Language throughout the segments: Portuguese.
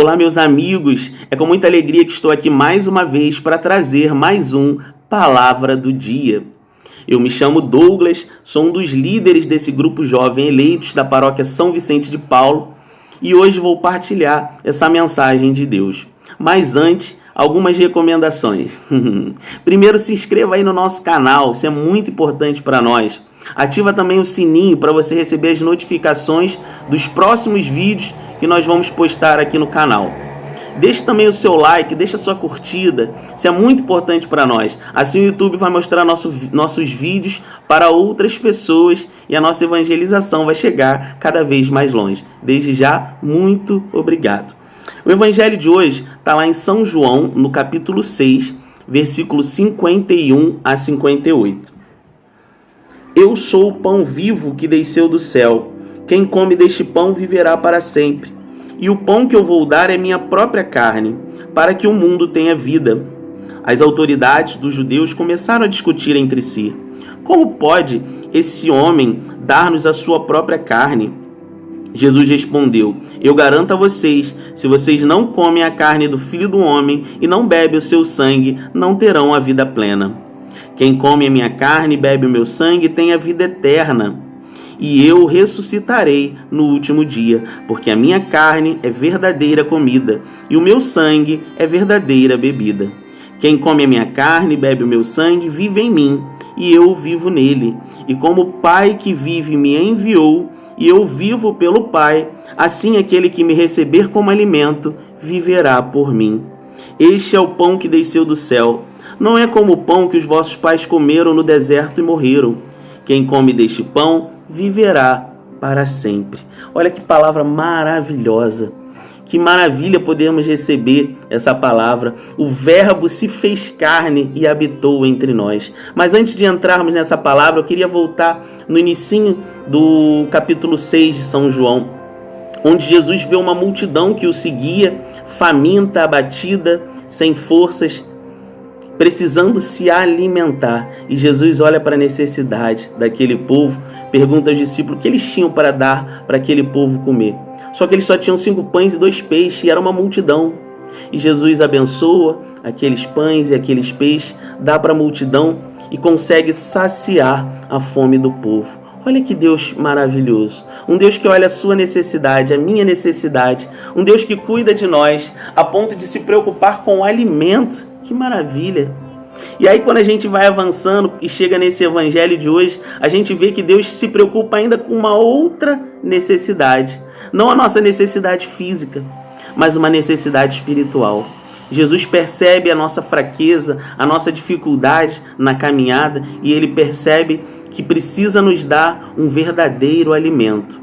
Olá, meus amigos, é com muita alegria que estou aqui mais uma vez para trazer mais um Palavra do Dia. Eu me chamo Douglas, sou um dos líderes desse grupo jovem eleitos da paróquia São Vicente de Paulo e hoje vou partilhar essa mensagem de Deus. Mas antes, algumas recomendações. Primeiro, se inscreva aí no nosso canal, isso é muito importante para nós. Ativa também o sininho para você receber as notificações dos próximos vídeos que nós vamos postar aqui no canal. Deixe também o seu like, deixe a sua curtida, isso é muito importante para nós. Assim o YouTube vai mostrar nossos vídeos para outras pessoas e a nossa evangelização vai chegar cada vez mais longe. Desde já, muito obrigado. O evangelho de hoje está lá em São João, no capítulo 6, versículos 51 a 58. Eu sou o pão vivo que desceu do céu. Quem come deste pão viverá para sempre. E o pão que eu vou dar é minha própria carne, para que o mundo tenha vida. As autoridades dos judeus começaram a discutir entre si. Como pode esse homem dar-nos a sua própria carne? Jesus respondeu: Eu garanto a vocês, se vocês não comem a carne do Filho do Homem e não bebem o seu sangue, não terão a vida plena. Quem come a minha carne e bebe o meu sangue tem a vida eterna. E eu ressuscitarei no último dia, porque a minha carne é verdadeira comida, e o meu sangue é verdadeira bebida. Quem come a minha carne e bebe o meu sangue vive em mim, e eu vivo nele. E como o Pai que vive me enviou, e eu vivo pelo Pai, assim aquele que me receber como alimento viverá por mim. Este é o pão que desceu do céu. Não é como o pão que os vossos pais comeram no deserto e morreram. Quem come deste pão viverá para sempre. Olha que palavra maravilhosa. Que maravilha podemos receber essa palavra. O Verbo se fez carne e habitou entre nós. Mas antes de entrarmos nessa palavra, eu queria voltar no inicinho do capítulo 6 de São João, onde Jesus vê uma multidão que o seguia, faminta, abatida, sem forças, precisando se alimentar. E Jesus olha para a necessidade daquele povo, pergunta aos discípulos o que eles tinham para dar para aquele povo comer. Só que eles só tinham 5 pães e 2 peixes, e era uma multidão. E Jesus abençoa aqueles pães e aqueles peixes, dá para a multidão e consegue saciar a fome do povo. Olha que Deus maravilhoso. Um Deus que olha a sua necessidade, a minha necessidade. Um Deus que cuida de nós, a ponto de se preocupar com o alimento. Que maravilha! E aí quando a gente vai avançando e chega nesse evangelho de hoje, a gente vê que Deus se preocupa ainda com uma outra necessidade. Não a nossa necessidade física, mas uma necessidade espiritual. Jesus percebe a nossa fraqueza, a nossa dificuldade na caminhada, e Ele percebe que precisa nos dar um verdadeiro alimento.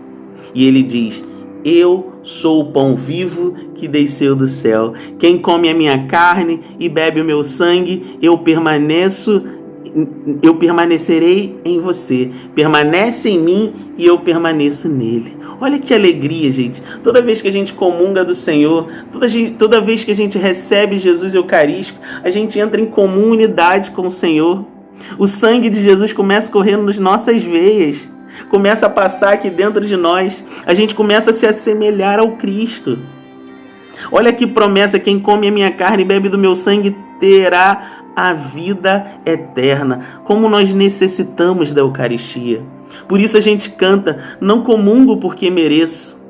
E Ele diz: Eu sou o pão vivo que desceu do céu. Quem come a minha carne e bebe o meu sangue, eu permanecerei em você. Permanece em mim e eu permaneço nele. Olha que alegria, gente. Toda vez que a gente comunga do Senhor, toda vez que a gente recebe Jesus Eucarístico, a gente entra em comunidade com o Senhor. O sangue de Jesus começa correndo nas nossas veias. Começa a passar aqui dentro de nós. A gente começa a se assemelhar ao Cristo. Olha que promessa: quem come a minha carne e bebe do meu sangue terá a vida eterna. Como nós necessitamos da Eucaristia. Por isso a gente canta: não comungo porque mereço,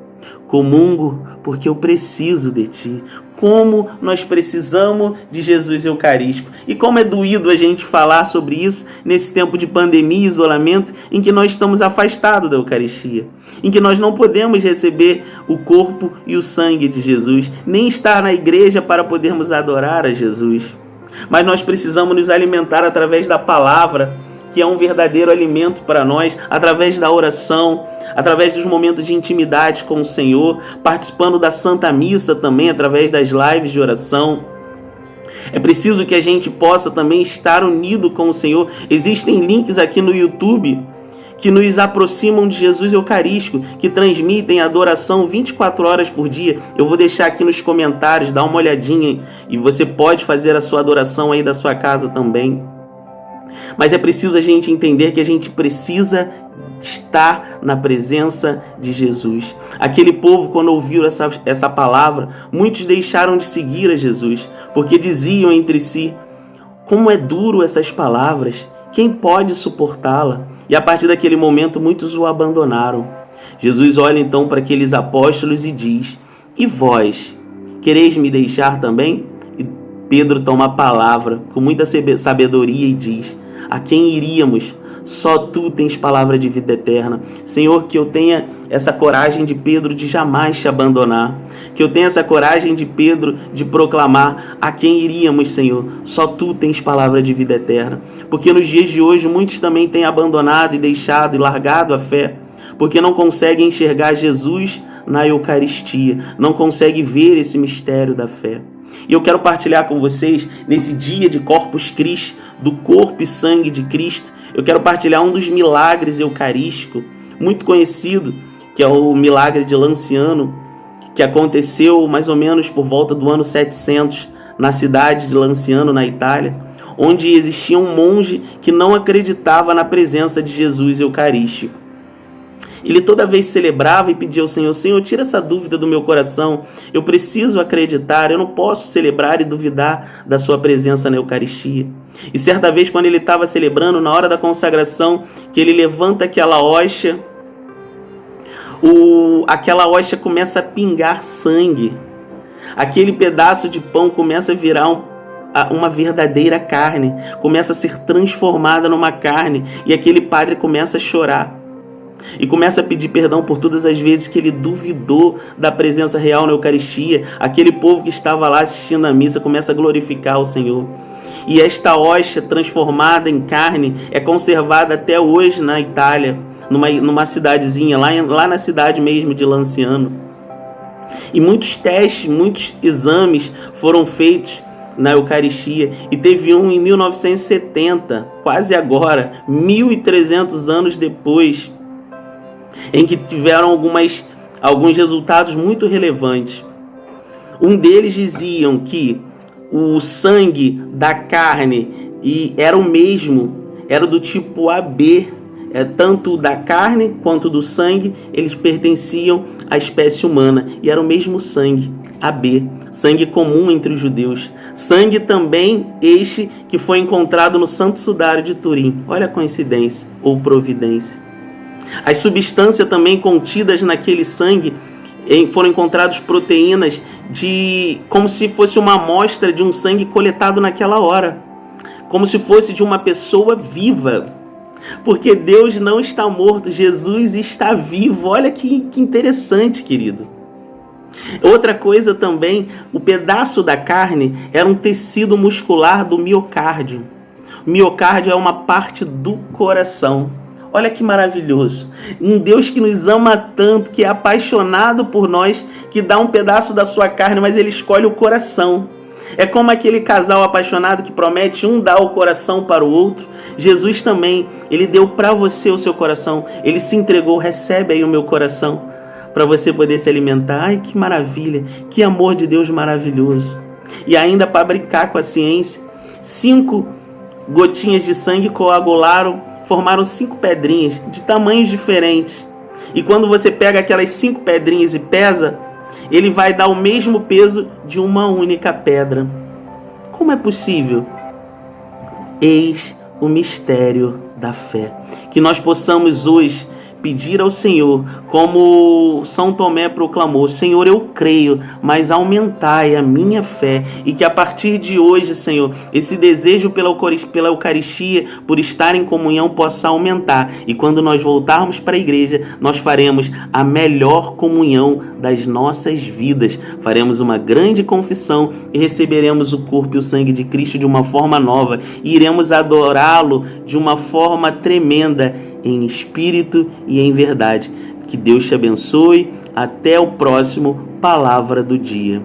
comungo porque eu preciso de ti. Como nós precisamos de Jesus Eucarístico. E como é doído a gente falar sobre isso nesse tempo de pandemia e isolamento, em que nós estamos afastados da Eucaristia, em que nós não podemos receber o corpo e o sangue de Jesus, nem estar na igreja para podermos adorar a Jesus. Mas nós precisamos nos alimentar através da palavra, que é um verdadeiro alimento para nós, através da oração, através dos momentos de intimidade com o Senhor, participando da Santa Missa também, através das lives de oração. É preciso que a gente possa também estar unido com o Senhor. Existem links aqui no YouTube que nos aproximam de Jesus Eucarístico, que transmitem adoração 24 horas por dia. Eu vou deixar aqui nos comentários, dá uma olhadinha, e você pode fazer a sua adoração aí da sua casa também. Mas é preciso a gente entender que a gente precisa estar na presença de Jesus. Aquele povo, quando ouviu essa palavra, muitos deixaram de seguir a Jesus, porque diziam entre si: como é duro essas palavras, quem pode suportá-la? E a partir daquele momento muitos o abandonaram. Jesus olha então para aqueles apóstolos e diz: e vós, quereis me deixar também? E Pedro toma a palavra com muita sabedoria e diz: a quem iríamos? Só tu tens palavra de vida eterna. Senhor, que eu tenha essa coragem de Pedro de jamais te abandonar. Que eu tenha essa coragem de Pedro de proclamar: a quem iríamos, Senhor? Só tu tens palavra de vida eterna. Porque nos dias de hoje muitos também têm abandonado e deixado e largado a fé, porque não conseguem enxergar Jesus na Eucaristia, não conseguem ver esse mistério da fé. E eu quero partilhar com vocês, nesse dia de Corpus Christi, do corpo e sangue de Cristo, eu quero partilhar um dos milagres eucarísticos, muito conhecido, que é o milagre de Lanciano, que aconteceu mais ou menos por volta do ano 700, na cidade de Lanciano, na Itália, onde existia um monge que não acreditava na presença de Jesus eucarístico. Ele toda vez celebrava e pedia ao Senhor: Senhor, tira essa dúvida do meu coração, eu preciso acreditar, eu não posso celebrar e duvidar da sua presença na Eucaristia. E certa vez, quando ele estava celebrando, na hora da consagração, que ele levanta aquela hóstia, aquela hóstia começa a pingar sangue, aquele pedaço de pão começa a virar uma verdadeira carne, começa a ser transformada numa carne, e aquele padre começa a chorar. E começa a pedir perdão por todas as vezes que ele duvidou da presença real na Eucaristia. Aquele povo que estava lá assistindo a missa começa a glorificar o Senhor. E esta hóstia transformada em carne é conservada até hoje na Itália, numa cidadezinha, lá na cidade mesmo de Lanciano. E muitos testes, muitos exames foram feitos na Eucaristia, e teve um em 1970, quase agora, 1300 anos depois, em que tiveram alguns resultados muito relevantes. Um deles diziam que o sangue da carne era o mesmo, era do tipo AB, tanto da carne quanto do sangue, eles pertenciam à espécie humana, e era o mesmo sangue, AB, sangue comum entre os judeus. Sangue também este que foi encontrado no Santo Sudário de Turim. Olha a coincidência ou providência. As substâncias também contidas naquele sangue foram encontradas proteínas como se fosse uma amostra de um sangue coletado naquela hora, como se fosse de uma pessoa viva, porque Deus não está morto, Jesus está vivo. Olha que interessante, querido. Outra coisa também, o pedaço da carne era um tecido muscular do miocárdio. O miocárdio é uma parte do coração. Olha que maravilhoso. Um Deus que nos ama tanto, que é apaixonado por nós, que dá um pedaço da sua carne, mas ele escolhe o coração. É como aquele casal apaixonado que promete um dar o coração para o outro. Jesus também, ele deu para você o seu coração. Ele se entregou: recebe aí o meu coração, para você poder se alimentar. Ai, que maravilha, que amor de Deus maravilhoso. E ainda, para brincar com a ciência, 5 gotinhas de sangue formaram 5 pedrinhas de tamanhos diferentes. E quando você pega aquelas 5 pedrinhas e pesa, ele vai dar o mesmo peso de uma única pedra. Como é possível? Eis o mistério da fé. Que nós possamos hoje pedir ao Senhor, como São Tomé proclamou: Senhor, eu creio, mas aumentai a minha fé. E que a partir de hoje, Senhor, esse desejo pela Eucaristia, por estar em comunhão, possa aumentar. E quando nós voltarmos para a igreja, nós faremos a melhor comunhão das nossas vidas. Faremos uma grande confissão e receberemos o corpo e o sangue de Cristo de uma forma nova. E iremos adorá-lo de uma forma tremenda, em espírito e em verdade. Que Deus te abençoe. Até o próximo Palavra do Dia.